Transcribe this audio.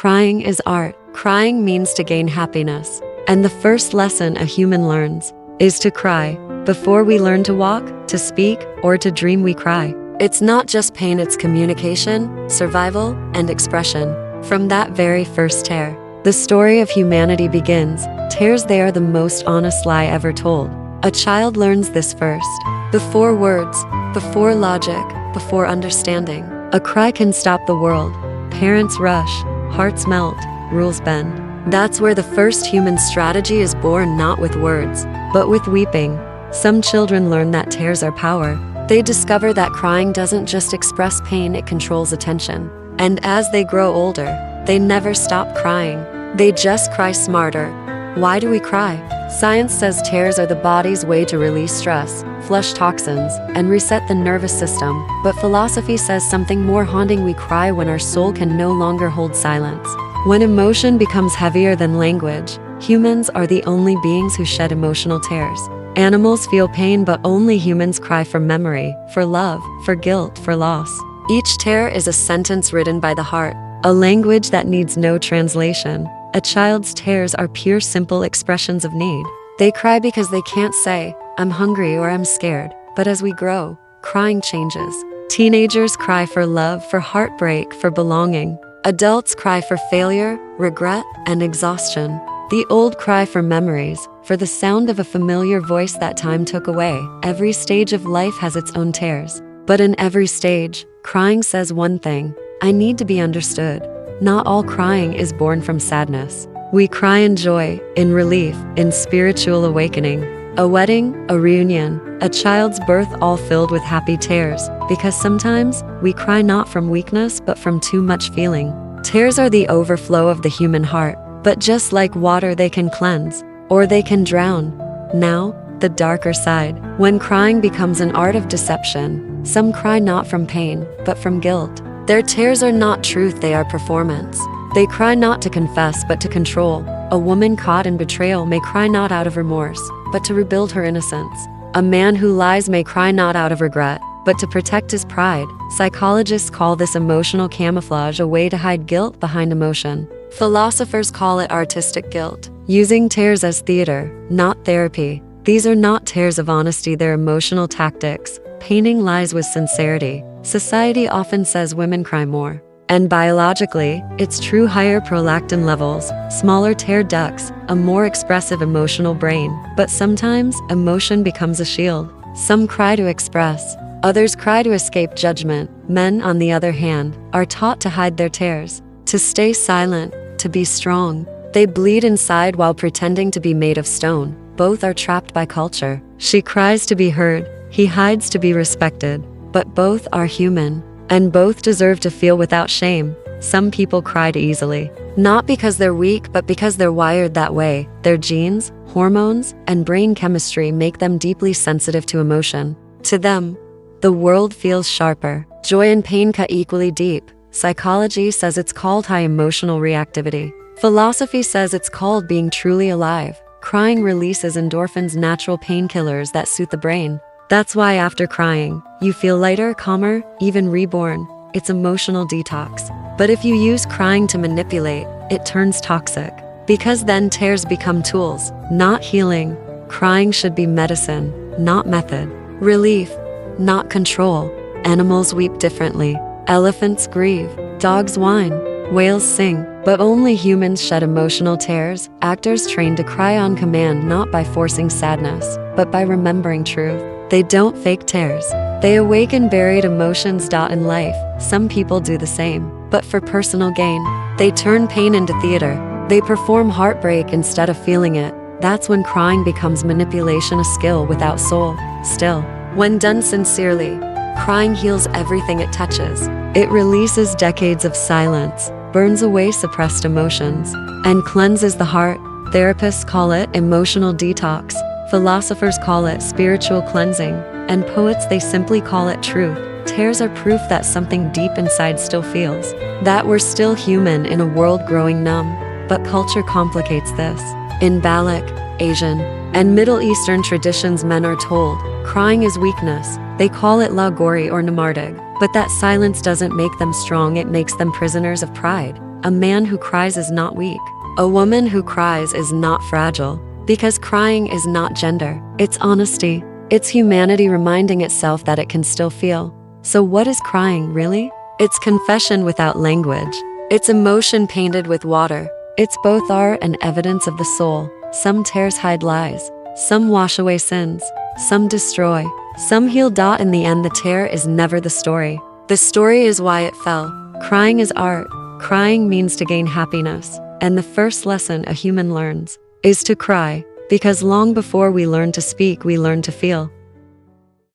Crying is art. Crying means to gain happiness. And the first lesson a human learns is to cry. Before we learn to walk, to speak, or to dream, we cry. It's not just pain, it's communication, survival, and expression. From that very first tear, the story of humanity begins. Tears, they are the most honest lie ever told. A child learns this first. Before words, before logic, before understanding. A cry can stop the world. Parents rush, hearts melt, rules bend. That's where the first human strategy is born, not with words, but with weeping. Some children learn that tears are power. They discover that crying doesn't just express pain, it controls attention. And as they grow older, they never stop crying. They just cry smarter. Why do we cry? Science says tears are the body's way to release stress, flush toxins, and reset the nervous system. But philosophy says something more haunting. We cry when our soul can no longer hold silence. When emotion becomes heavier than language. Humans are the only beings who shed emotional tears. Animals feel pain, but only humans cry for memory, for love, for guilt, for loss. Each tear is a sentence written by the heart, a language that needs no translation. A child's tears are pure, simple expressions of need. They cry because they can't say, "I'm hungry" or "I'm scared." But as we grow, crying changes. Teenagers cry for love, for heartbreak, for belonging. Adults cry for failure, regret, and exhaustion. The old cry for memories, for the sound of a familiar voice that time took away. Every stage of life has its own tears. But in every stage, crying says one thing: I need to be understood. Not all crying is born from sadness. We cry in joy, in relief, in spiritual awakening. A wedding, a reunion, a child's birth, all filled with happy tears. Because sometimes, we cry not from weakness but from too much feeling. Tears are the overflow of the human heart. But just like water, they can cleanse, or they can drown. Now, the darker side. When crying becomes an art of deception. Some cry not from pain, but from guilt. Their tears are not truth, they are performance. They cry not to confess, but to control. A woman caught in betrayal may cry not out of remorse, but to rebuild her innocence. A man who lies may cry not out of regret, but to protect his pride. Psychologists call this emotional camouflage, a way to hide guilt behind emotion. Philosophers call it artistic guilt, using tears as theater, not therapy. These are not tears of honesty, they're emotional tactics, painting lies with sincerity. Society often says women cry more. And biologically, it's true. Higher prolactin levels, smaller tear ducts, a more expressive emotional brain. But sometimes, emotion becomes a shield. Some cry to express, others cry to escape judgment. Men, on the other hand, are taught to hide their tears, to stay silent, to be strong. They bleed inside while pretending to be made of stone. Both are trapped by culture. She cries to be heard, he hides to be respected. But both are human, and both deserve to feel without shame. Some people cry too easily, not because they're weak, but because they're wired that way. Their genes, hormones, and brain chemistry make them deeply sensitive to emotion. To them, the world feels sharper. Joy and pain cut equally deep. Psychology says it's called high emotional reactivity. Philosophy says it's called being truly alive. Crying releases endorphins, natural painkillers that soothe the brain. That's why after crying, you feel lighter, calmer, even reborn. It's emotional detox. But if you use crying to manipulate, it turns toxic. Because then tears become tools, not healing. Crying should be medicine, not method. Relief, not control. Animals weep differently. Elephants grieve, dogs whine, whales sing. But only humans shed emotional tears. Actors trained to cry on command, not by forcing sadness, but by remembering truth. They don't fake tears. They awaken buried emotions. In life, some people do the same, but for personal gain. They turn pain into theater. They perform heartbreak instead of feeling it. That's when crying becomes manipulation, a skill without soul. Still, when done sincerely, crying heals everything it touches. It releases decades of silence, burns away suppressed emotions, and cleanses the heart. Therapists call it emotional detox. Philosophers call it spiritual cleansing, and poets, they simply call it truth. Tears are proof that something deep inside still feels, that we're still human in a world growing numb. But culture complicates this. In Baloch, Asian, and Middle Eastern traditions, men are told, crying is weakness. They call it lagori or namardig. But that silence doesn't make them strong, it makes them prisoners of pride. A man who cries is not weak. A woman who cries is not fragile. Because crying is not gender, it's honesty. It's humanity reminding itself that it can still feel. So what is crying, really? It's confession without language. It's emotion painted with water. It's both art and evidence of the soul. Some tears hide lies. Some wash away sins. Some destroy. Some heal. In the end, the tear is never the story. The story is why it fell. Crying is art. Crying means to gain happiness. And the first lesson a human learns is to cry. Because long before we learn to speak, we learn to feel.